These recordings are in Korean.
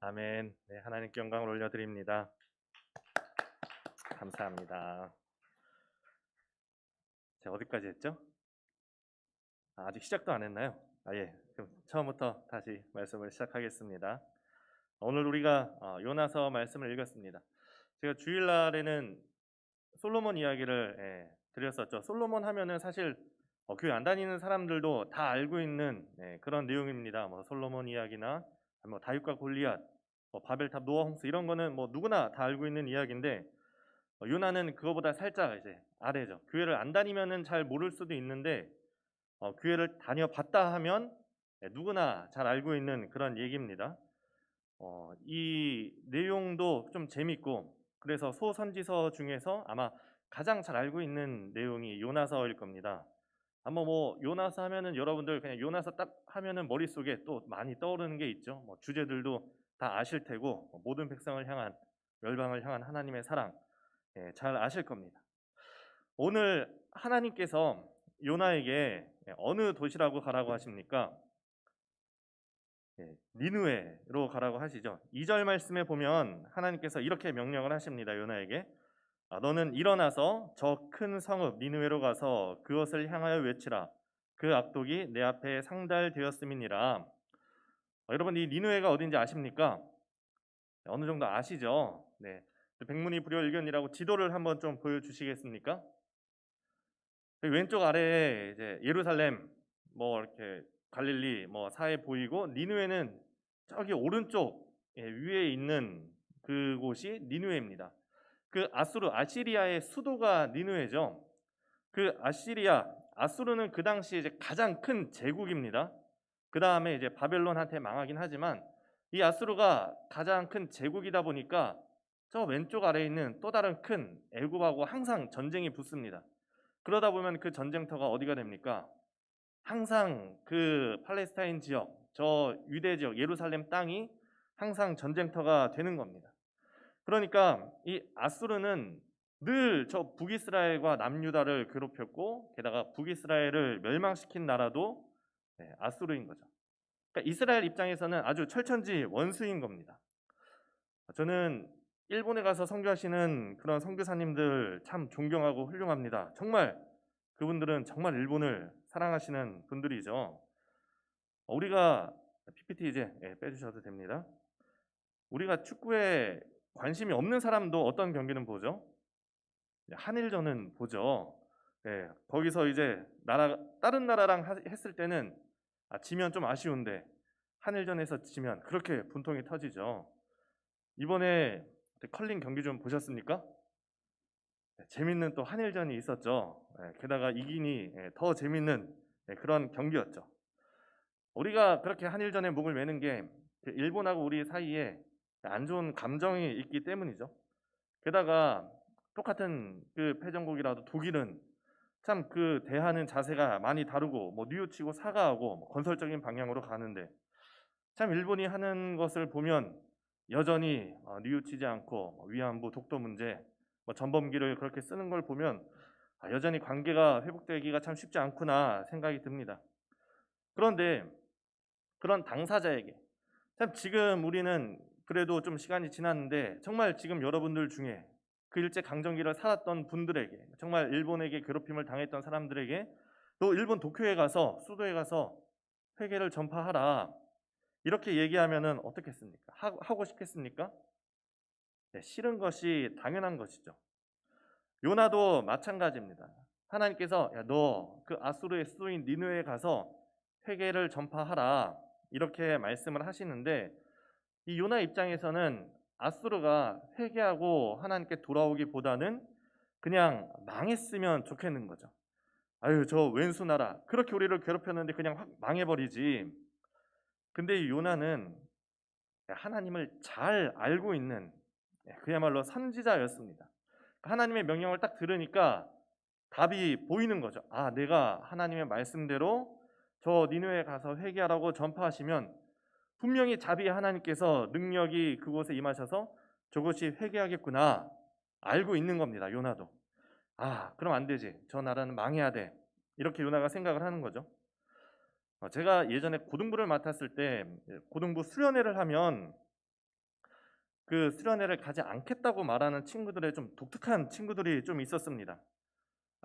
아멘. 네, 하나님께 영광을 올려드립니다. 감사합니다. 제가 어디까지 했죠? 아직 시작도 안 했나요? 예. 그럼 처음부터 다시 말씀을 시작하겠습니다. 오늘 우리가 요나서 말씀을 읽었습니다. 제가 주일날에는 솔로몬 이야기를 드렸었죠. 솔로몬 하면은 사실 교회 안 다니는 사람들도 다 알고 있는 그런 내용입니다. 뭐 솔로몬 이야기나 뭐 다윗과 골리앗, 뭐 바벨탑, 노아 홍수 이런 거는 뭐 누구나 다 알고 있는 이야기인데 요나는 그거보다 살짝 이제 아래죠. 교회를 안 다니면은 잘 모를 수도 있는데 교회를 다녀봤다 하면 누구나 잘 알고 있는 그런 얘기입니다. 이 내용도 좀 재밌고 그래서 소선지서 중에서 아마 가장 잘 알고 있는 내용이 요나서일 겁니다. 아마 뭐 요나서 하면은 여러분들 그냥 요나서 딱 하면은 머릿속에 또 많이 떠오르는 게 있죠. 뭐 주제들도 다 아실 테고 모든 백성을 향한 멸망을 향한 하나님의 사랑 잘 아실 겁니다. 오늘 하나님께서 요나에게 어느 도시라고 가라고 하십니까? 니느웨로 가라고 하시죠. 2절 말씀에 보면 하나님께서 이렇게 명령을 하십니다. 요나에게 너는 일어나서 저 큰 성읍 니느웨로 가서 그것을 향하여 외치라. 그 악독이 내 앞에 상달되었음이니라. 여러분 이 니느웨가 어딘지 아십니까? 어느 정도 아시죠? 네. 백문이 불여일견이라고 지도를 한번 좀 보여주시겠습니까? 왼쪽 아래에 이제 예루살렘 뭐 이렇게 갈릴리 뭐 사해 보이고 니느웨는 저기 오른쪽 위에 있는 그곳이 니느웨입니다. 그 아시리아의 수도가 니느웨죠. 그 아수르는 그 당시 이제 가장 큰 제국입니다. 그 다음에 이제 바벨론한테 망하긴 하지만 이 아수르가 가장 큰 제국이다 보니까 저 왼쪽 아래에 있는 또 다른 큰 애굽하고 항상 전쟁이 붙습니다. 그러다 보면 그 전쟁터가 어디가 됩니까? 항상 그 팔레스타인 지역, 저 유대 지역, 예루살렘 땅이 항상 전쟁터가 되는 겁니다. 그러니까 이 아수르는 늘 저 북이스라엘과 남유다를 괴롭혔고 게다가 북이스라엘을 멸망시킨 나라도 아수르인 거죠. 그러니까 이스라엘 입장에서는 아주 철천지 원수인 겁니다. 저는 일본에 가서 선교하시는 그런 선교사님들 참 존경하고 훌륭합니다. 정말 그분들은 정말 일본을 사랑하시는 분들이죠. 우리가 PPT 이제 빼주셔도 됩니다. 우리가 축구에 관심이 없는 사람도 어떤 경기는 보죠? 한일전은 보죠. 거기서 이제 다른 나라랑 했을 때는 지면 좀 아쉬운데 한일전에서 지면 그렇게 분통이 터지죠. 이번에 컬링 경기 좀 보셨습니까? 재밌는 또 한일전이 있었죠. 게다가 이기니 더 재밌는 그런 경기였죠. 우리가 그렇게 한일전에 목을 매는 게 일본하고 우리 사이에 안 좋은 감정이 있기 때문이죠. 게다가 똑같은 그 패전국이라도 독일은 참 그 대하는 자세가 많이 다르고 뭐 뉘우치고 사과하고 뭐 건설적인 방향으로 가는데 참 일본이 하는 것을 보면 여전히 뉘우치지 않고 위안부 독도 문제 뭐 전범기를 그렇게 쓰는 걸 보면 여전히 관계가 회복되기가 참 쉽지 않구나 생각이 듭니다. 그런데 그런 당사자에게 참 지금 우리는 그래도 좀 시간이 지났는데 정말 지금 여러분들 중에 그 일제 강점기를 살았던 분들에게 정말 일본에게 괴롭힘을 당했던 사람들에게 또 일본 도쿄에 가서 수도에 가서 회개를 전파하라 이렇게 얘기하면은 어떻겠습니까? 하고 싶겠습니까? 네, 싫은 것이 당연한 것이죠. 요나도 마찬가지입니다. 하나님께서 너 그 아수르의 수도인 니느웨에 가서 회개를 전파하라 이렇게 말씀을 하시는데 이 요나 입장에서는 아수르가 회개하고 하나님께 돌아오기보다는 그냥 망했으면 좋겠는 거죠. 아유 저 왼수 나라 그렇게 우리를 괴롭혔는데 그냥 확 망해버리지. 근데 이 요나는 하나님을 잘 알고 있는 그야말로 선지자였습니다. 하나님의 명령을 딱 들으니까 답이 보이는 거죠. 내가 하나님의 말씀대로 저 니느웨에 가서 회개하라고 전파하시면 분명히 자비 하나님께서 능력이 그곳에 임하셔서 저것이 회개하겠구나 알고 있는 겁니다. 요나도. 그럼 안 되지. 저 나라는 망해야 돼. 이렇게 요나가 생각을 하는 거죠. 제가 예전에 고등부를 맡았을 때 고등부 수련회를 하면 그 수련회를 가지 않겠다고 말하는 친구들의 좀 독특한 친구들이 좀 있었습니다.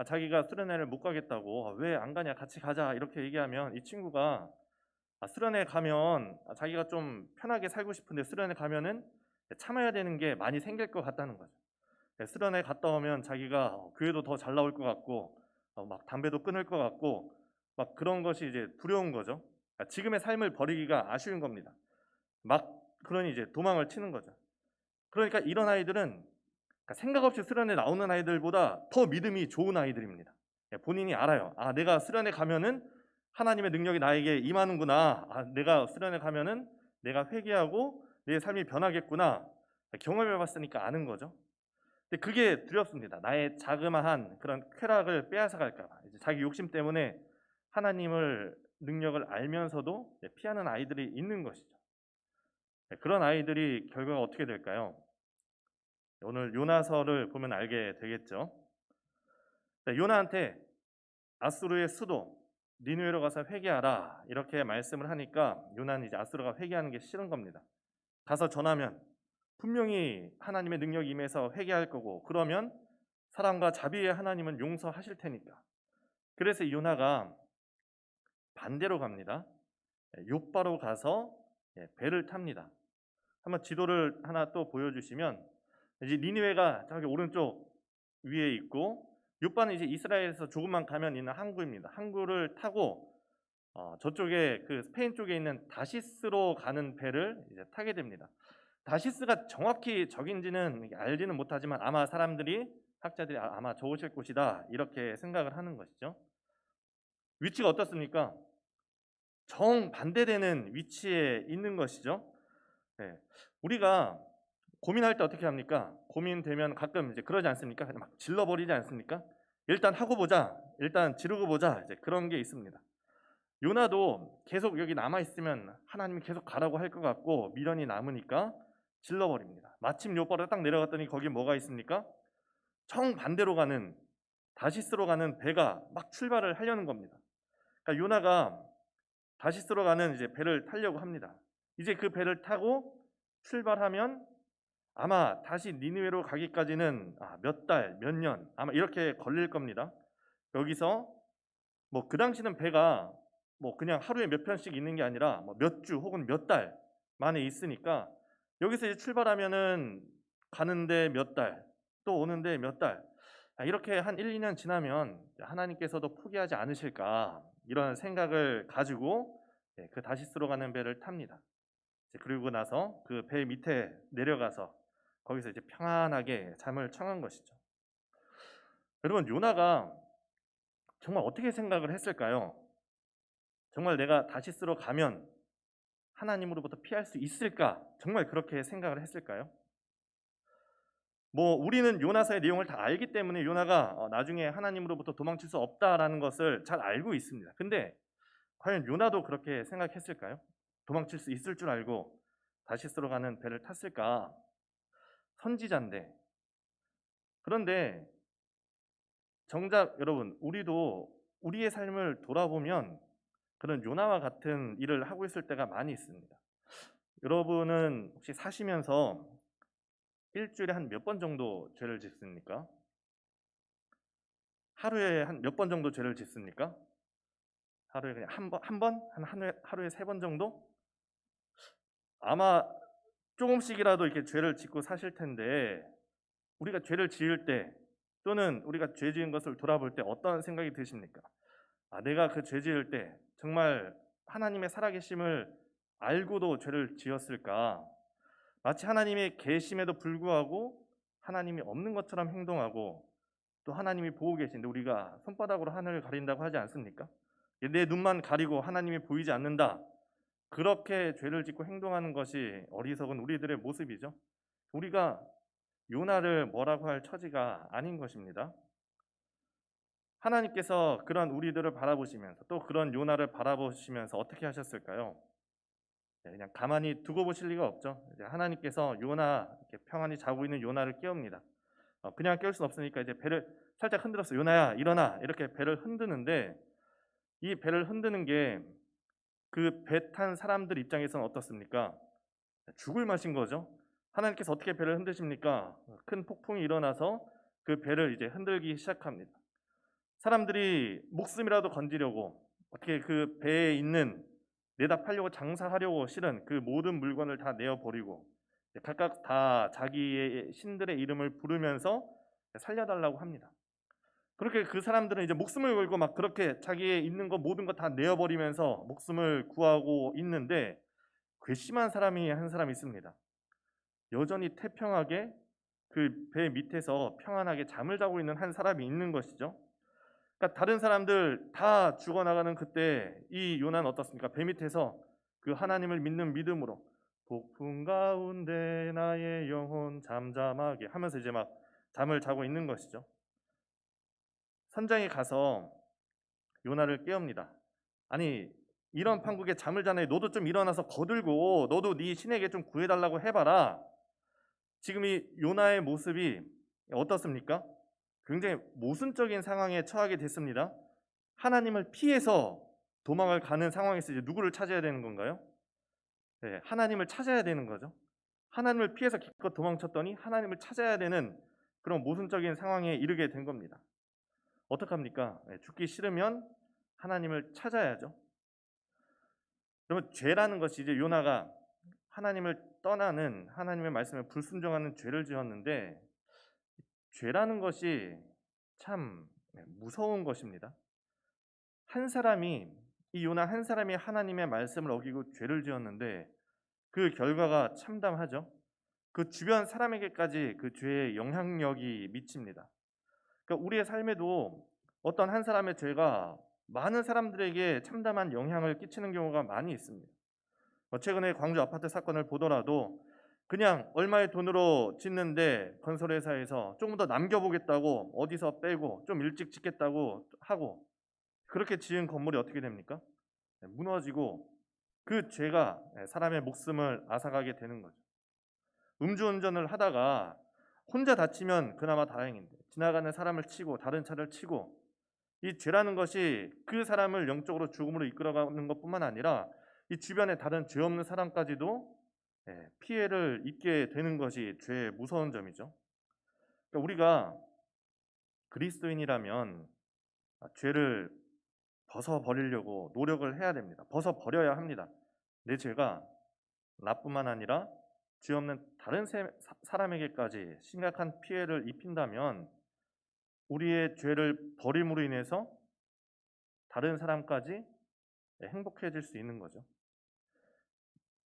자기가 수련회를 못 가겠다고 왜 안 가냐 같이 가자 이렇게 얘기하면 이 친구가 수련회 가면 자기가 좀 편하게 살고 싶은데 수련회 가면은 참아야 되는 게 많이 생길 것 같다는 거죠. 수련회 갔다 오면 자기가 교회도 더 잘 나올 것 같고 막 담배도 끊을 것 같고 막 그런 것이 이제 두려운 거죠. 지금의 삶을 버리기가 아쉬운 겁니다. 막 그러니 이제 도망을 치는 거죠. 그러니까 이런 아이들은 생각 없이 수련회 나오는 아이들보다 더 믿음이 좋은 아이들입니다. 본인이 알아요. 내가 수련회 가면은 하나님의 능력이 나에게 임하는구나. 내가 수련회 가면은 내가 회개하고 내 삶이 변하겠구나. 경험해 봤으니까 아는 거죠. 근데 그게 두렵습니다. 나의 자그마한 그런 쾌락을 빼앗아 갈까 봐. 이제 자기 욕심 때문에 하나님을 능력을 알면서도 피하는 아이들이 있는 것이죠. 그런 아이들이 결과가 어떻게 될까요? 오늘 요나서를 보면 알게 되겠죠. 요나한테 아수르의 수도 니느웨로 가서 회개하라 이렇게 말씀을 하니까 요나는 이제 아수르가 회개하는 게 싫은 겁니다. 가서 전하면 분명히 하나님의 능력이 임해서 회개할 거고 그러면 사랑과 자비의 하나님은 용서하실 테니까. 그래서 요나가 반대로 갑니다. 욥바로 가서 배를 탑니다. 한번 지도를 하나 또 보여주시면 이제 니느웨가 저기 오른쪽 위에 있고 욥바는 이제 이스라엘에서 조금만 가면 있는 항구입니다. 항구를 타고 저쪽에 그 스페인 쪽에 있는 다시스로 가는 배를 이제 타게 됩니다. 다시스가 정확히 적인지는 알지는 못하지만 아마 사람들이 학자들이 아마 좋으실 곳이다 이렇게 생각을 하는 것이죠. 위치가 어떻습니까? 정반대되는 위치에 있는 것이죠. 우리가 고민할 때 어떻게 합니까? 고민되면 가끔 이제 그러지 않습니까? 막 질러버리지 않습니까? 일단 하고 보자, 일단 지르고 보자 이제 그런 게 있습니다. 요나도 계속 여기 남아 있으면 하나님이 계속 가라고 할 것 같고 미련이 남으니까 질러버립니다. 마침 욥바로 딱 내려갔더니 거기 뭐가 있습니까? 정반대로 가는 다시스로 가는 배가 막 출발을 하려는 겁니다. 그러니까 요나가 다시스로 가는 이제 배를 타려고 합니다. 이제 그 배를 타고 출발하면 아마 다시 니느웨로 가기까지는 몇 달, 몇 년 아마 이렇게 걸릴 겁니다. 여기서 뭐 그 당시는 배가 뭐 그냥 하루에 몇 편씩 있는 게 아니라 뭐 몇 주 혹은 몇 달 만에 있으니까 여기서 이제 출발하면은 가는데 몇 달, 또 오는데 몇 달. 이렇게 한 1, 2년 지나면 하나님께서도 포기하지 않으실까 이런 생각을 가지고 그 다시스로 가는 배를 탑니다. 그리고 나서 그 배 밑에 내려가서 거기서 이제 평안하게 잠을 청한 것이죠. 여러분 요나가 정말 어떻게 생각을 했을까요? 정말 내가 다시스로 가면 하나님으로부터 피할 수 있을까? 정말 그렇게 생각을 했을까요? 뭐 우리는 요나서의 내용을 다 알기 때문에 요나가 나중에 하나님으로부터 도망칠 수 없다라는 것을 잘 알고 있습니다. 근데 과연 요나도 그렇게 생각했을까요? 도망칠 수 있을 줄 알고 다시스로 가는 배를 탔을까? 선지자인데. 그런데 정작 여러분 우리도 우리의 삶을 돌아보면 그런 요나와 같은 일을 하고 있을 때가 많이 있습니다. 여러분은 혹시 사시면서 일주일에 한 몇 번 정도 죄를 짓습니까? 하루에 한 몇 번 정도 죄를 짓습니까? 하루에 그냥 한 번? 하루에 3번 정도? 아마 조금씩이라도 이렇게 죄를 짓고 사실 텐데 우리가 죄를 지을 때 또는 우리가 죄 지은 것을 돌아볼 때 어떤 생각이 드십니까? 내가 그 죄 지을 때 정말 하나님의 살아계심을 알고도 죄를 지었을까? 마치 하나님의 계심에도 불구하고 하나님이 없는 것처럼 행동하고 또 하나님이 보고 계신데 우리가 손바닥으로 하늘을 가린다고 하지 않습니까? 내 눈만 가리고 하나님이 보이지 않는다. 그렇게 죄를 짓고 행동하는 것이 어리석은 우리들의 모습이죠. 우리가 요나를 뭐라고 할 처지가 아닌 것입니다. 하나님께서 그런 우리들을 바라보시면서 또 그런 요나를 바라보시면서 어떻게 하셨을까요? 그냥 가만히 두고 보실 리가 없죠. 이제 하나님께서 요나 이렇게 평안히 자고 있는 요나를 깨웁니다. 그냥 깨울 수는 없으니까 이제 배를 살짝 흔들었어. 요나야 일어나 이렇게 배를 흔드는데 이 배를 흔드는 게 그 배 탄 사람들 입장에서는 어떻습니까? 죽을 맛인 거죠. 하나님께서 어떻게 배를 흔드십니까? 큰 폭풍이 일어나서 그 배를 이제 흔들기 시작합니다. 사람들이 목숨이라도 건지려고 어떻게 그 배에 있는 내다 팔려고 장사하려고 실은 그 모든 물건을 다 내어버리고 각각 다 자기의 신들의 이름을 부르면서 살려달라고 합니다. 그렇게 그 사람들은 이제 목숨을 걸고 막 그렇게 자기의 있는 거 모든 거 다 내어버리면서 목숨을 구하고 있는데 괘씸한 사람이 한 사람이 있습니다. 여전히 태평하게 그 배 밑에서 평안하게 잠을 자고 있는 한 사람이 있는 것이죠. 그러니까 다른 사람들 다 죽어나가는 그때 이 요나는 어떻습니까? 배 밑에서 그 하나님을 믿는 믿음으로 폭풍 가운데 나의 영혼 잠잠하게 하면서 이제 막 잠을 자고 있는 것이죠. 선장이 가서 요나를 깨웁니다. 아니 이런 판국에 잠을 자네 너도 좀 일어나서 거들고 너도 네 신에게 좀 구해달라고 해봐라. 지금 이 요나의 모습이 어떻습니까? 굉장히 모순적인 상황에 처하게 됐습니다. 하나님을 피해서 도망을 가는 상황에서 이제 누구를 찾아야 되는 건가요? 네, 하나님을 찾아야 되는 거죠. 하나님을 피해서 기껏 도망쳤더니 하나님을 찾아야 되는 그런 모순적인 상황에 이르게 된 겁니다. 어떡합니까? 네, 죽기 싫으면 하나님을 찾아야죠. 그러면 죄라는 것이 이제 요나가 하나님을 떠나는 하나님의 말씀에 불순종하는 죄를 지었는데 죄라는 것이 참 무서운 것입니다. 한 사람이 이 요나 한 사람이 하나님의 말씀을 어기고 죄를 지었는데 그 결과가 참담하죠. 그 주변 사람에게까지 그 죄의 영향력이 미칩니다. 그러니까 우리의 삶에도 어떤 한 사람의 죄가 많은 사람들에게 참담한 영향을 끼치는 경우가 많이 있습니다. 최근에 광주 아파트 사건을 보더라도 그냥 얼마의 돈으로 짓는데 건설회사에서 조금 더 남겨보겠다고 어디서 빼고 좀 일찍 짓겠다고 하고 그렇게 지은 건물이 어떻게 됩니까? 무너지고 그 죄가 사람의 목숨을 앗아가게 되는 거죠. 음주운전을 하다가 혼자 다치면 그나마 다행인데 지나가는 사람을 치고 다른 차를 치고 이 죄라는 것이 그 사람을 영적으로 죽음으로 이끌어가는 것뿐만 아니라 이 주변에 다른 죄 없는 사람까지도 피해를 입게 되는 것이 죄의 무서운 점이죠. 그러니까 우리가 그리스도인이라면 죄를 벗어버리려고 노력을 해야 됩니다. 벗어버려야 합니다. 내 죄가 나뿐만 아니라 죄 없는 다른 사람에게까지 심각한 피해를 입힌다면 우리의 죄를 버림으로 인해서 다른 사람까지 행복해질 수 있는 거죠.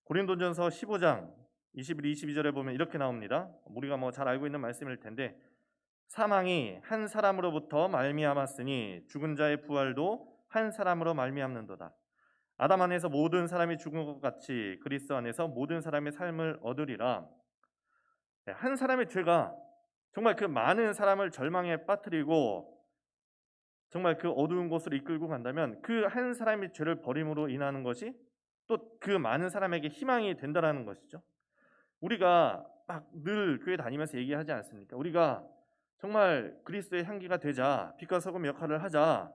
고린도전서 15장 21, 22절에 보면 이렇게 나옵니다. 우리가 뭐 잘 알고 있는 말씀일 텐데 사망이 한 사람으로부터 말미암았으니 죽은 자의 부활도 한 사람으로 말미암는도다. 아담 안에서 모든 사람이 죽은 것 같이 그리스도 안에서 모든 사람의 삶을 얻으리라. 한 사람의 죄가 정말 그 많은 사람을 절망에 빠뜨리고 정말 그 어두운 곳으로 이끌고 간다면 그 한 사람의 죄를 버림으로 인하는 것이 또 그 많은 사람에게 희망이 된다라는 것이죠. 우리가 막 늘 교회 다니면서 얘기하지 않습니까? 우리가 정말 그리스도의 향기가 되자, 빛과 소금 역할을 하자.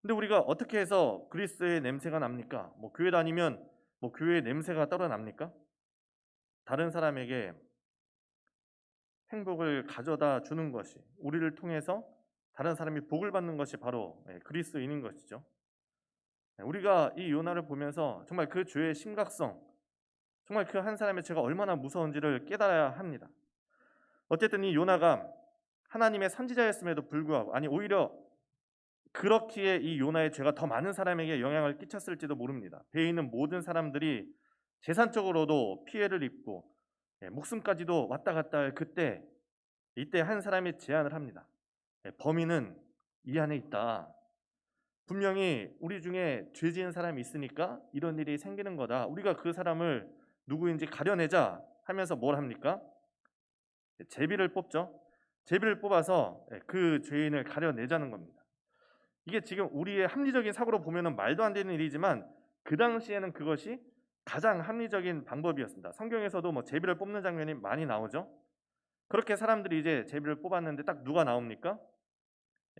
근데 우리가 어떻게 해서 그리스도의 냄새가 납니까? 뭐 교회 다니면 뭐 교회의 냄새가 떨어납니까? 다른 사람에게 행복을 가져다 주는 것이 우리를 통해서 다른 사람이 복을 받는 것이 바로 그리스도인인 것이죠. 우리가 이 요나를 보면서 정말 그 죄의 심각성, 정말 그 한 사람의 죄가 얼마나 무서운지를 깨달아야 합니다. 어쨌든 이 요나가 하나님의 선지자였음에도 불구하고 아니 오히려 그렇기에 이 요나의 죄가 더 많은 사람에게 영향을 끼쳤을지도 모릅니다. 배에 있는 모든 사람들이 재산적으로도 피해를 입고 목숨까지도 왔다 갔다 할 그때 이때 한 사람이 제안을 합니다. 범인은 이 안에 있다. 분명히 우리 중에 죄 지은 사람이 있으니까 이런 일이 생기는 거다. 우리가 그 사람을 누구인지 가려내자 하면서 뭘 합니까? 제비를 뽑죠. 제비를 뽑아서 그 죄인을 가려내자는 겁니다. 이게 지금 우리의 합리적인 사고로 보면은 말도 안 되는 일이지만 그 당시에는 그것이 가장 합리적인 방법이었습니다. 성경에서도 뭐 제비를 뽑는 장면이 많이 나오죠. 그렇게 사람들이 이제 제비를 뽑았는데 딱 누가 나옵니까?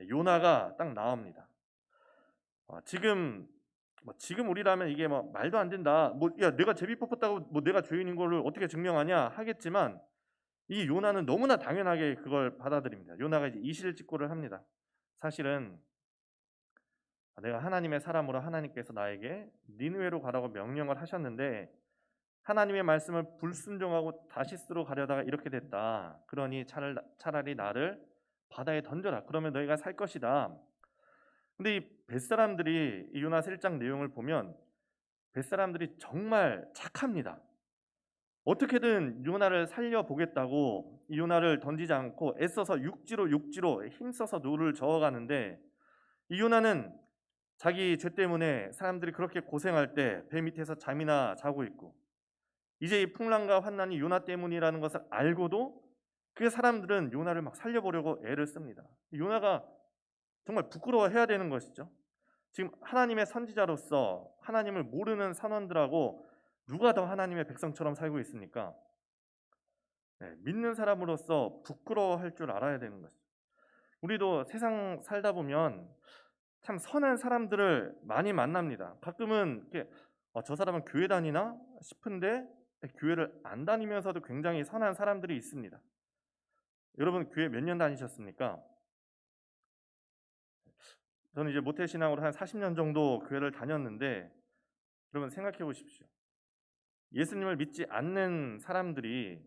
요나가 딱 나옵니다. 지금 뭐 지금 우리라면 이게 뭐 말도 안 된다. 뭐 야 내가 제비 뽑았다고 뭐 내가 죄인인 거를 어떻게 증명하냐 하겠지만 이 요나는 너무나 당연하게 그걸 받아들입니다. 요나가 이제 이실직고를 합니다. 사실은 내가 하나님의 사람으로 하나님께서 나에게 니느웨로 가라고 명령을 하셨는데 하나님의 말씀을 불순종하고 다시스로 가려다가 이렇게 됐다. 그러니 차라리 나를 바다에 던져라. 그러면 너희가 살 것이다. 근데 이 벳사람들이 이 요나 1장 내용을 보면 벳사람들이 정말 착합니다. 어떻게든 요나를 살려보겠다고 이 요나를 던지지 않고 애써서 육지로 힘써서 노를 저어가는데 이 요나는 자기 죄 때문에 사람들이 그렇게 고생할 때 배 밑에서 잠이나 자고 있고 이제 이 풍랑과 환난이 요나 때문이라는 것을 알고도 그 사람들은 요나를 막 살려보려고 애를 씁니다. 요나가 정말 부끄러워해야 되는 것이죠. 지금 하나님의 선지자로서 하나님을 모르는 선원들하고 누가 더 하나님의 백성처럼 살고 있습니까? 네, 믿는 사람으로서 부끄러워할 줄 알아야 되는 것이죠. 우리도 세상 살다 보면 참 선한 사람들을 많이 만납니다. 가끔은 이렇게 저 사람은 교회 다니나 싶은데 교회를 안 다니면서도 굉장히 선한 사람들이 있습니다. 여러분 교회 몇 년 다니셨습니까? 저는 이제 모태신앙으로 한 40년 정도 교회를 다녔는데 여러분 생각해 보십시오. 예수님을 믿지 않는 사람들이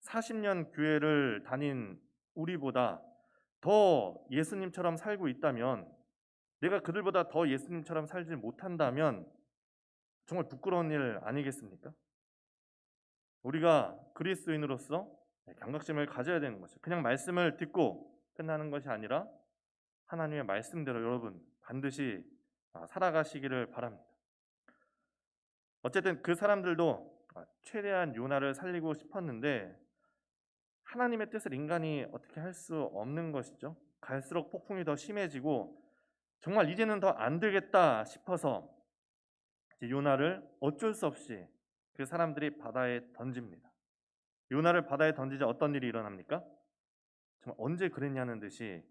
40년 교회를 다닌 우리보다 더 예수님처럼 살고 있다면 내가 그들보다 더 예수님처럼 살지 못한다면 정말 부끄러운 일 아니겠습니까? 우리가 그리스도인으로서 경각심을 가져야 되는 거죠. 그냥 말씀을 듣고 끝나는 것이 아니라 하나님의 말씀대로 여러분 반드시 살아가시기를 바랍니다. 어쨌든 그 사람들도 최대한 요나를 살리고 싶었는데 하나님의 뜻을 인간이 어떻게 할 수 없는 것이죠. 갈수록 폭풍이 더 심해지고 정말 이제는 더 안 되겠다 싶어서 요나를 어쩔 수 없이 그 사람들이 바다에 던집니다. 요나를 바다에 던지자 어떤 일이 일어납니까? 정말 언제 그랬냐는 듯이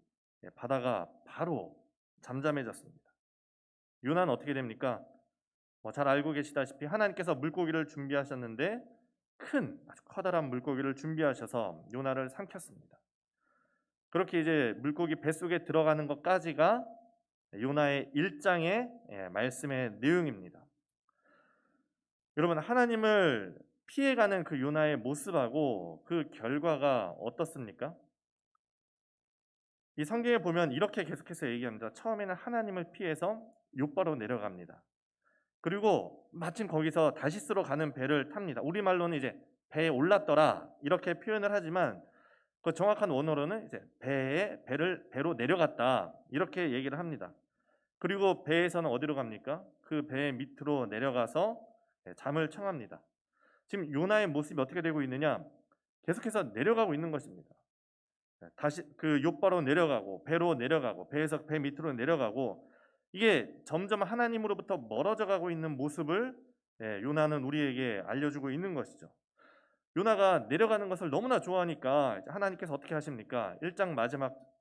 바다가 바로 잠잠해졌습니다. 요나는 어떻게 됩니까? 잘 알고 계시다시피 하나님께서 물고기를 준비하셨는데 아주 커다란 물고기를 준비하셔서 요나를 삼켰습니다. 그렇게 이제 물고기 뱃속에 들어가는 것까지가 요나의 1장의 말씀의 내용입니다. 여러분 하나님을 피해가는 그 요나의 모습하고 그 결과가 어떻습니까? 이 성경에 보면 이렇게 계속해서 얘기합니다. 처음에는 하나님을 피해서 욥바로 내려갑니다. 그리고 마침 거기서 다시스로 가는 배를 탑니다. 우리말로는 이제 배에 올랐더라 이렇게 표현을 하지만 그 정확한 원어로는 이제 배로 내려갔다 이렇게 얘기를 합니다. 그리고 배에서는 어디로 갑니까? 그 배 밑으로 내려가서 잠을 청합니다. 지금 요나의 모습이 어떻게 되고 있느냐? 계속해서 내려가고 있는 것입니다. 다시 그 욥바로 내려가고 배로 내려가고 배에서 배 밑으로 내려가고 이게 점점 하나님으로부터 멀어져 가고 있는 모습을 요나는 우리에게 알려주고 있는 것이죠. 요나가 내려가는 것을 너무나 좋아하니까 하나님께서 어떻게 하십니까? 1장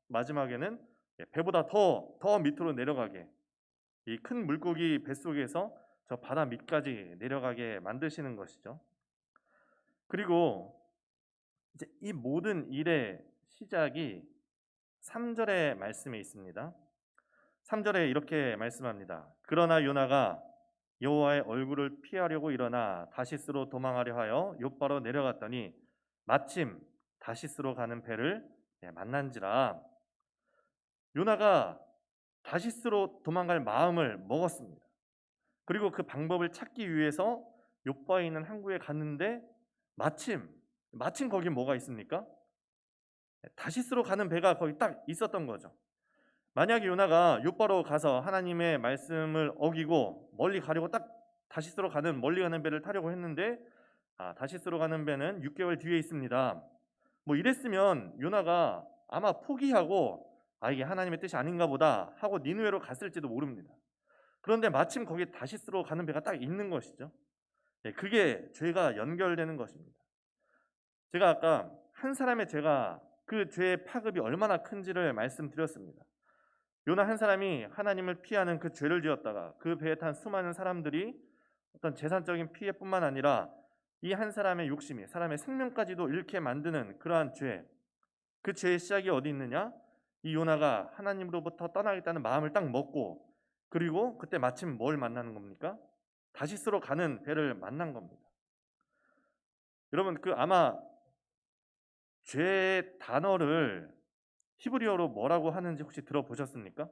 마지막에는 배보다 더 밑으로 내려가게 이 큰 물고기 뱃속에서 저 바다 밑까지 내려가게 만드시는 것이죠. 그리고 이제 이 모든 일의 시작이 3절의 말씀에 있습니다. 3절에 이렇게 말씀합니다. 그러나 요나가 여호와의 얼굴을 피하려고 일어나 다시스로 도망하려 하여 욥바로 내려갔더니 마침 다시스로 가는 배를 만난지라. 요나가 다시스로 도망갈 마음을 먹었습니다. 그리고 그 방법을 찾기 위해서 욥바에 있는 항구에 갔는데 마침 거기 뭐가 있습니까? 다시스로 가는 배가 거기 딱 있었던 거죠. 만약에 요나가 욥바로 가서 하나님의 말씀을 어기고 멀리 가려고 딱 다시스로 가는 멀리 가는 배를 타려고 했는데 다시스로 가는 배는 6개월 뒤에 있습니다. 뭐 이랬으면 요나가 아마 포기하고 이게 하나님의 뜻이 아닌가 보다 하고 니느웨로 갔을지도 모릅니다. 그런데 마침 거기 다시스로 가는 배가 딱 있는 것이죠. 그게 죄가 연결되는 것입니다. 제가 아까 한 사람의 죄가 그 죄의 파급이 얼마나 큰지를 말씀드렸습니다. 요나 한 사람이 하나님을 피하는 그 죄를 지었다가 그 배에 탄 수많은 사람들이 어떤 재산적인 피해뿐만 아니라 이 한 사람의 욕심이 사람의 생명까지도 잃게 만드는 그러한 죄, 그 죄의 시작이 어디 있느냐? 이 요나가 하나님으로부터 떠나겠다는 마음을 딱 먹고, 그리고 그때 마침 뭘 만나는 겁니까? 다시스로 가는 배를 만난 겁니다. 여러분, 그 아마 죄의 단어를 히브리어로 뭐라고 하는지 혹시 들어보셨습니까?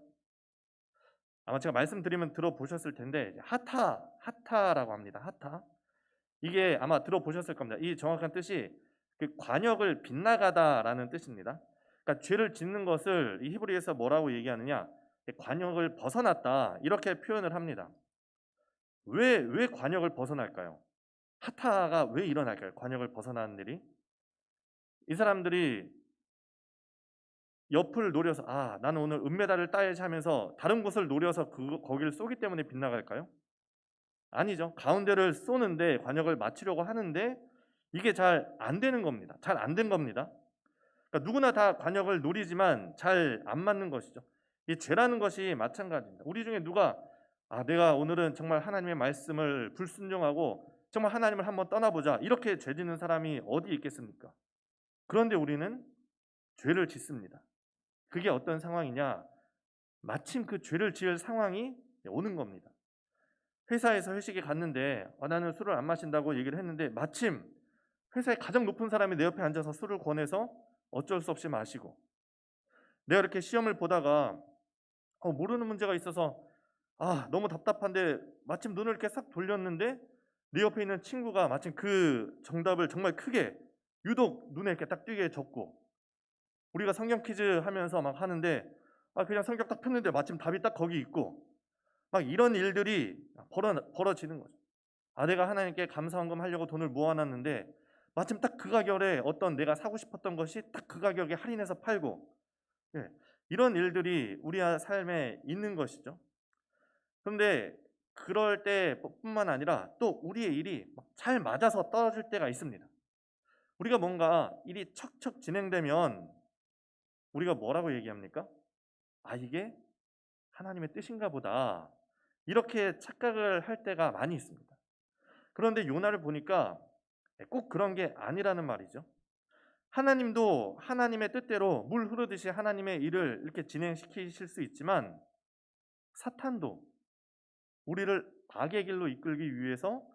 아마 제가 말씀드리면 들어보셨을 텐데 하타라고 합니다. 하타. 이게 아마 들어보셨을 겁니다. 이 정확한 뜻이 그 관역을 빗나가다라는 뜻입니다. 그러니까 죄를 짓는 것을 이 히브리에서 뭐라고 얘기하느냐? 관역을 벗어났다 이렇게 표현을 합니다. 왜 관역을 벗어날까요? 하타가 왜 일어날까요? 관역을 벗어나는 일이? 이 사람들이 옆을 노려서 나는 오늘 은메달을 따야지 하면서 다른 곳을 노려서 거기를 쏘기 때문에 빗나갈까요? 아니죠. 가운데를 쏘는데 관역을 맞추려고 하는데 이게 잘 안 되는 겁니다. 잘 안 된 겁니다. 그러니까 누구나 다 관역을 노리지만 잘 안 맞는 것이죠. 이 죄라는 것이 마찬가지입니다. 우리 중에 누가 내가 오늘은 정말 하나님의 말씀을 불순종하고 정말 하나님을 한번 떠나보자 이렇게 죄 짓는 사람이 어디 있겠습니까? 그런데 우리는 죄를 짓습니다. 그게 어떤 상황이냐? 마침 그 죄를 지을 상황이 오는 겁니다. 회사에서 회식에 갔는데 나는 술을 안 마신다고 얘기를 했는데 마침 회사의 가장 높은 사람이 내 옆에 앉아서 술을 권해서 어쩔 수 없이 마시고, 내가 이렇게 시험을 보다가 모르는 문제가 있어서 너무 답답한데 마침 눈을 이렇게 싹 돌렸는데 내 옆에 있는 친구가 마침 그 정답을 정말 크게 유독 눈에 이렇게 딱 띄게 적고, 우리가 성경 퀴즈 하면서 막 하는데 그냥 성경 딱 폈는데 마침 답이 딱 거기 있고, 막 이런 일들이 벌어지는 거죠. 내가 하나님께 감사헌금 하려고 돈을 모아놨는데 마침 딱 그 가격에 어떤 내가 사고 싶었던 것이 딱 그 가격에 할인해서 팔고, 이런 일들이 우리 삶에 있는 것이죠. 그런데 그럴 때뿐만 아니라 또 우리의 일이 잘 맞아서 떨어질 때가 있습니다. 우리가 뭔가 일이 척척 진행되면 우리가 뭐라고 얘기합니까? 이게 하나님의 뜻인가 보다 이렇게 착각을 할 때가 많이 있습니다. 그런데 요나를 보니까 꼭 그런 게 아니라는 말이죠. 하나님도 하나님의 뜻대로 물 흐르듯이 하나님의 일을 이렇게 진행시키실 수 있지만 사탄도 우리를 악의 길로 이끌기 위해서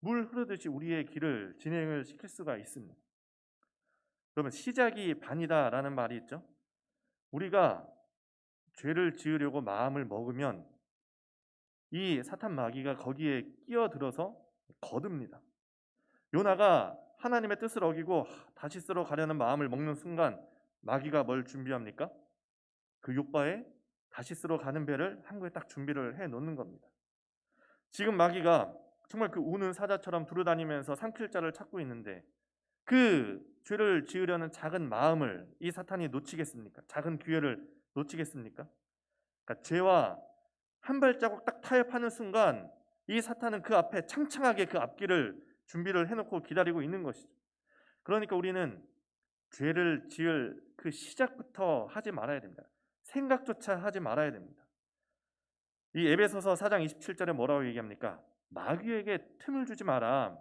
물 흐르듯이 우리의 길을 진행을 시킬 수가 있습니다. 그러면 시작이 반이다라는 말이 있죠. 우리가 죄를 지으려고 마음을 먹으면 이 사탄 마귀가 거기에 끼어들어서 거듭니다. 요나가 하나님의 뜻을 어기고 다시스로 가려는 마음을 먹는 순간 마귀가 뭘 준비합니까? 그 욥바에 다시스로 가는 배를 항구에 딱 준비를 해 놓는 겁니다. 지금 마귀가 정말 그 우는 사자처럼 두루다니면서 삼킬 자를 찾고 있는데 그 죄를 지으려는 작은 마음을 이 사탄이 놓치겠습니까? 작은 기회를 놓치겠습니까? 그러니까 죄와 한 발자국 딱 타협하는 순간 이 사탄은 그 앞에 창창하게 그 앞길을 준비를 해놓고 기다리고 있는 것이죠. 그러니까 우리는 죄를 지을 그 시작부터 하지 말아야 됩니다. 생각조차 하지 말아야 됩니다. 이 에베소서 4장 27절에 뭐라고 얘기합니까? 마귀에게 틈을 주지 마라.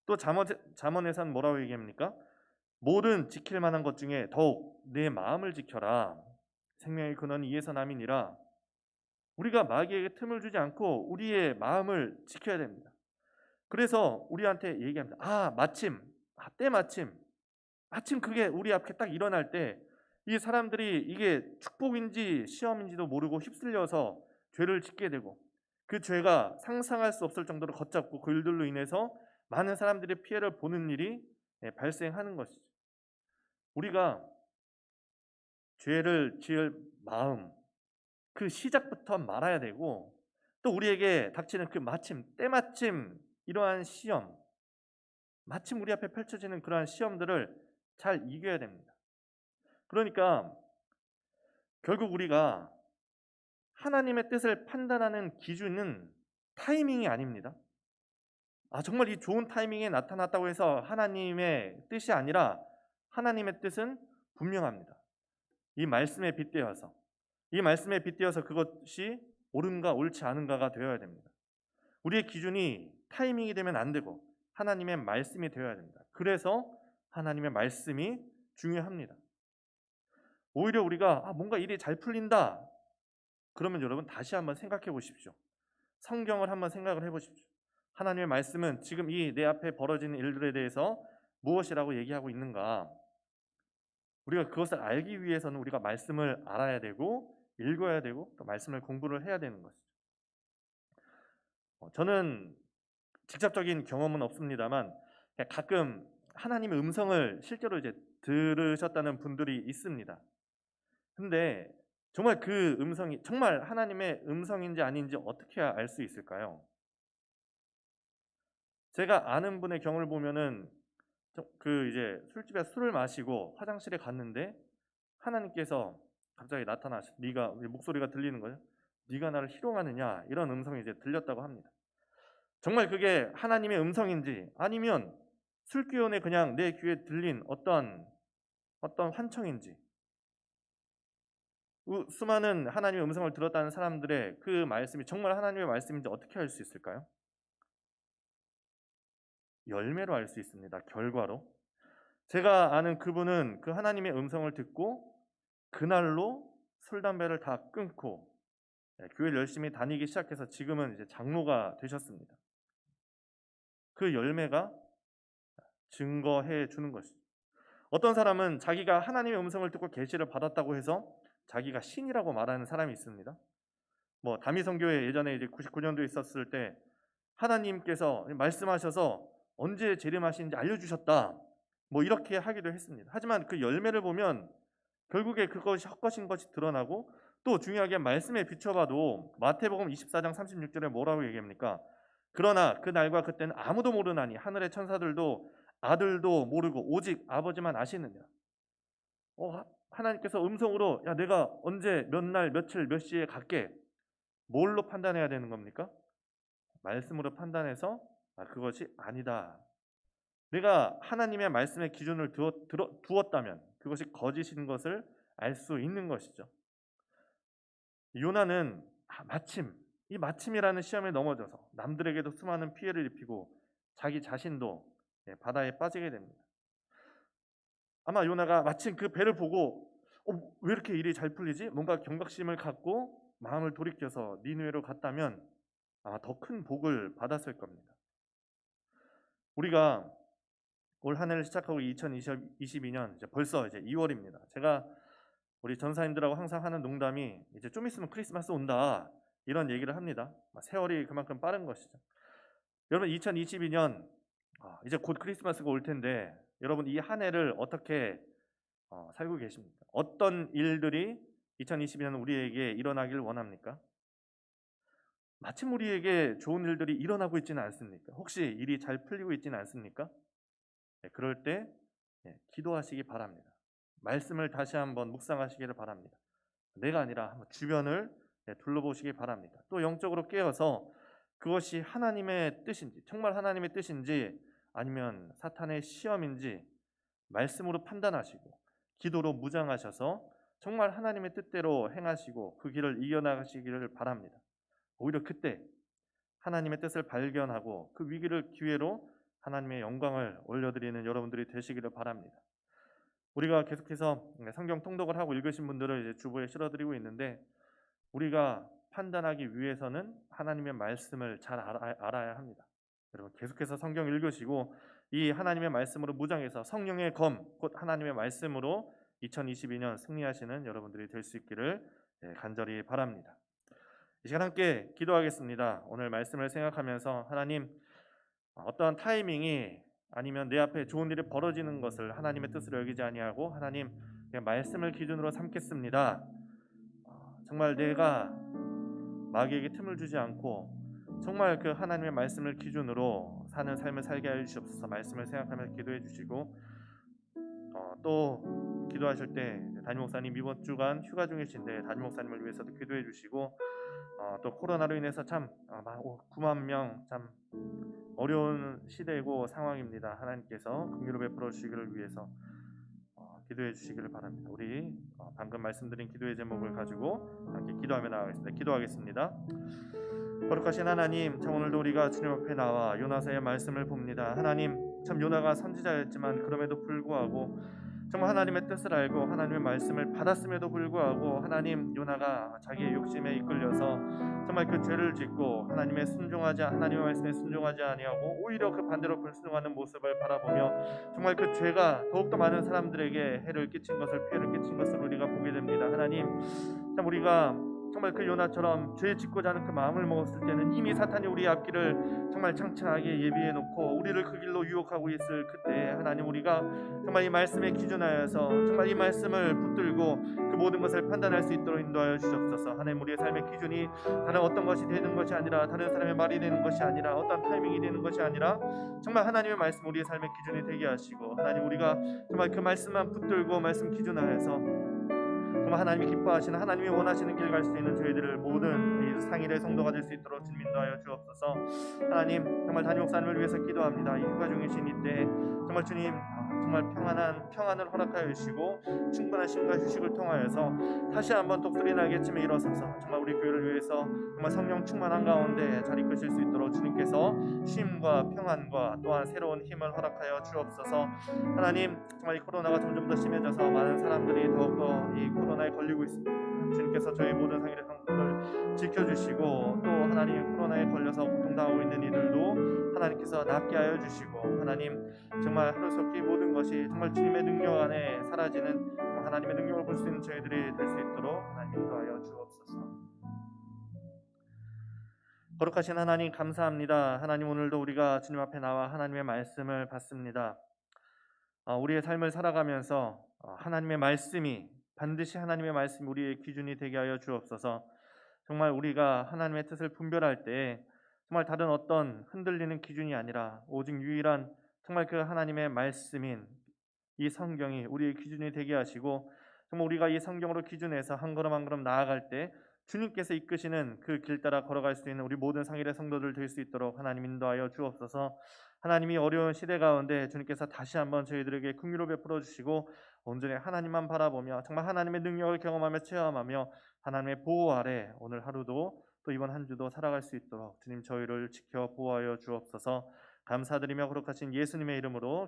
또 잠언에서는 뭐라고 얘기합니까? 모든 지킬 만한 것 중에 더욱 내 마음을 지켜라. 생명의 근원이 이에서 남이니라. 우리가 마귀에게 틈을 주지 않고 우리의 마음을 지켜야 됩니다. 그래서 우리한테 얘기합니다. 마침 그게 우리 앞에 딱 일어날 때 이 사람들이 이게 축복인지 시험인지도 모르고 휩쓸려서 죄를 짓게 되고 그 죄가 상상할 수 없을 정도로 걷잡고 그 일들로 인해서 많은 사람들이 피해를 보는 일이 발생하는 것이죠. 우리가 죄를 지을 마음, 그 시작부터 말아야 되고, 또 우리에게 닥치는 그 때마침 이러한 시험, 마침 우리 앞에 펼쳐지는 그러한 시험들을 잘 이겨야 됩니다. 그러니까 결국 우리가 하나님의 뜻을 판단하는 기준은 타이밍이 아닙니다. 정말 이 좋은 타이밍에 나타났다고 해서 하나님의 뜻이 아니라 하나님의 뜻은 분명합니다. 이 말씀에 빗대어서 이 말씀에 빗대어서 그것이 옳은가 옳지 않은가가 되어야 됩니다. 우리의 기준이 타이밍이 되면 안 되고 하나님의 말씀이 되어야 됩니다. 그래서 하나님의 말씀이 중요합니다. 오히려 우리가 뭔가 일이 잘 풀린다 그러면 여러분 다시 한번 생각해 보십시오. 성경을 한번 생각을 해 보십시오. 하나님의 말씀은 지금 이 내 앞에 벌어지는 일들에 대해서 무엇이라고 얘기하고 있는가? 우리가 그것을 알기 위해서는 우리가 말씀을 알아야 되고 읽어야 되고 또 말씀을 공부를 해야 되는 것이죠. 저는 직접적인 경험은 없습니다만 가끔 하나님의 음성을 실제로 이제 들으셨다는 분들이 있습니다. 근데 정말 그 음성이 정말 하나님의 음성인지 아닌지 어떻게 알 수 있을까요? 제가 아는 분의 경우를 보면은 그 이제 술집에 술을 마시고 화장실에 갔는데 하나님께서 갑자기 나타나서 네가 목소리가 들리는 거예요. 네가 나를 희롱하느냐 이런 음성이 이제 들렸다고 합니다. 정말 그게 하나님의 음성인지 아니면 술기운에 그냥 내 귀에 들린 어떤 환청인지 수많은 하나님의 음성을 들었다는 사람들의 그 말씀이 정말 하나님의 말씀인지 어떻게 알 수 있을까요? 열매로 알 수 있습니다. 결과로. 제가 아는 그분은 그 하나님의 음성을 듣고 그날로 술 담배를 다 끊고 교회를 열심히 다니기 시작해서 지금은 이제 장로가 되셨습니다. 그 열매가 증거해 주는 것이죠. 어떤 사람은 자기가 하나님의 음성을 듣고 계시를 받았다고 해서 자기가 신이라고 말하는 사람이 있습니다. 다미성교회 예전에 이제 99년도에 있었을 때 하나님께서 말씀하셔서 언제 재림하시는지 알려주셨다. 이렇게 하기도 했습니다. 하지만 그 열매를 보면 결국에 그것이 헛것인 것이 드러나고 또 중요하게 말씀에 비춰봐도 마태복음 24장 36절에 뭐라고 얘기합니까? 그러나 그 날과 그때는 아무도 모르나니 하늘의 천사들도 아들도 모르고 오직 아버지만 아시느니라. 하나님께서 음성으로 야 내가 언제 몇 날 며칠 몇 시에 갈게 뭘로 판단해야 되는 겁니까? 말씀으로 판단해서 그것이 아니다. 내가 하나님의 말씀의 기준을 두었다면 그것이 거짓인 것을 알 수 있는 것이죠. 요나는 마침 이 마침이라는 시험에 넘어져서 남들에게도 수많은 피해를 입히고 자기 자신도 바다에 빠지게 됩니다. 아마 요나가 마침 그 배를 보고 왜 이렇게 일이 잘 풀리지? 뭔가 경각심을 갖고 마음을 돌이켜서 니느웨로 갔다면 아마 더 큰 복을 받았을 겁니다. 우리가 올 한 해를 시작하고 2022년 벌써 이제 2월입니다. 제가 우리 전사님들하고 항상 하는 농담이 이제 좀 있으면 크리스마스 온다 이런 얘기를 합니다. 세월이 그만큼 빠른 것이죠. 여러분 2022년 이제 곧 크리스마스가 올 텐데 여러분 이 한 해를 어떻게 살고 계십니까? 어떤 일들이 2022년 우리에게 일어나길 원합니까? 마침 우리에게 좋은 일들이 일어나고 있지는 않습니까? 혹시 일이 잘 풀리고 있지는 않습니까? 그럴 때 기도하시기 바랍니다. 말씀을 다시 한번 묵상하시기를 바랍니다. 내가 아니라 한번 주변을 둘러보시기 바랍니다. 또 영적으로 깨어서 그것이 하나님의 뜻인지 정말 하나님의 뜻인지 아니면 사탄의 시험인지 말씀으로 판단하시고 기도로 무장하셔서 정말 하나님의 뜻대로 행하시고 그 길을 이겨나가시기를 바랍니다. 오히려 그때 하나님의 뜻을 발견하고 그 위기를 기회로 하나님의 영광을 올려드리는 여러분들이 되시기를 바랍니다. 우리가 계속해서 성경 통독을 하고 읽으신 분들을 이제 주보에 실어드리고 있는데 우리가 판단하기 위해서는 하나님의 말씀을 잘 알아야 합니다. 여러분 계속해서 성경 읽으시고 이 하나님의 말씀으로 무장해서 성령의 검, 곧 하나님의 말씀으로 2022년 승리하시는 여러분들이 될 수 있기를 간절히 바랍니다. 이 시간 함께 기도하겠습니다. 오늘 말씀을 생각하면서 하나님 어떠한 타이밍이 아니면 내 앞에 좋은 일이 벌어지는 것을 하나님의 뜻으로 여기지 아니하고 하나님 그냥 말씀을 기준으로 삼겠습니다. 정말 내가 마귀에게 틈을 주지 않고 정말 그 하나님의 말씀을 기준으로 사는 삶을 살게 하여 주시옵소서. 말씀을 생각하며 기도해 주시고 또 기도하실 때 담임 목사님 이번 주간 휴가 중이신데 담임 목사님을 위해서도 기도해 주시고 또 코로나로 인해서 참 9만 명 참 어려운 시대이고 상황입니다. 하나님께서 긍휼을 베풀어 주시기를 위해서 기도해 주시기를 바랍니다. 우리 방금 말씀드린 기도의 제목을 가지고 함께 기도하며 나가겠습니다. 기도하겠습니다. 거룩하신 하나님, 참 오늘도 우리가 주님 앞에 나와 요나서의 말씀을 봅니다. 하나님, 참 요나가 선지자였지만 그럼에도 불구하고 정말 하나님의 뜻을 알고 하나님의 말씀을 받았음에도 불구하고 하나님, 요나가 자기의 욕심에 이끌려서 정말 그 죄를 짓고 하나님의 말씀에 순종하지 아니하고 오히려 그 반대로 불순종하는 모습을 바라보며 정말 그 죄가 더욱더 많은 사람들에게 피해를 끼친 것을 우리가 보게 됩니다. 하나님, 참 우리가 정말 그 요나처럼 죄 짓고자 하는 그 마음을 먹었을 때는 이미 사탄이 우리 앞길을 정말 창창하게 예비해 놓고 우리를 그 길로 유혹하고 있을 그때, 하나님, 우리가 정말 이 말씀에 기준하여서 정말 이 말씀을 붙들고 그 모든 것을 판단할 수 있도록 인도하여 주옵소서. 하나님, 우리의 삶의 기준이 다른 어떤 것이 되는 것이 아니라, 다른 사람의 말이 되는 것이 아니라, 어떤 타이밍이 되는 것이 아니라 정말 하나님의 말씀 우리의 삶의 기준이 되게 하시고, 하나님, 우리가 정말 그 말씀만 붙들고 말씀 기준하여서 정말 하나님이 기뻐하시는, 하나님이 원하시는 길 갈 수 있는 저희들을 모든 이 상일의 성도가 될 수 있도록 주님 인도하여 주옵소서. 하나님, 정말 담임 목사님을 위해서 기도합니다. 이 휴가 중이신 이때 정말 주님, 정말 평안을 허락하여 주시고 충분한 쉼과 휴식을 통하여서 다시 한번 독수리 날개쯤에 일어서서 정말 우리 교회를 위해서 정말 성령 충만한 가운데 잘 이끄실 수 있도록 주님께서 쉼과 평안과 또한 새로운 힘을 허락하여 주옵소서. 하나님, 정말 이 코로나가 점점 더 심해져서 많은 사람들이 더욱더 이 코로나에 걸리고 있습니다. 주님께서 저희 모든 상일의 성도들 지켜주시고, 또 하나님, 코로나에 걸려서 고통당하고 있는 이들도 하나님께서 낫게 하여 주시고, 하나님, 정말 하루속히 모든 것이 정말 주님의 능력 안에 사라지는 하나님의 능력을 볼 수 있는 저희들이 될 수 있도록 하나님 인도하여 주옵소서. 거룩하신 하나님, 감사합니다. 하나님, 오늘도 우리가 주님 앞에 나와 하나님의 말씀을 받습니다. 우리의 삶을 살아가면서 반드시 하나님의 말씀이 우리의 기준이 되게 하여 주옵소서. 정말 우리가 하나님의 뜻을 분별할 때 정말 다른 어떤 흔들리는 기준이 아니라 오직 유일한 정말 그 하나님의 말씀인 이 성경이 우리의 기준이 되게 하시고, 정말 우리가 이 성경으로 기준해서 한 걸음 한 걸음 나아갈 때 주님께서 이끄시는 그 길 따라 걸어갈 수 있는 우리 모든 상일의 성도들 될 수 있도록 하나님 인도하여 주옵소서. 하나님이 어려운 시대 가운데 주님께서 다시 한번 저희들에게 긍휼을 베풀어 주시고 온전히 하나님만 바라보며 정말 하나님의 능력을 경험하며 체험하며 하나님의 보호 아래 오늘 하루도 또 이번 한 주도 살아갈 수 있도록 주님 저희를 지켜 보호하여 주옵소서. 감사드리며 거룩하신 예수님의 이름으로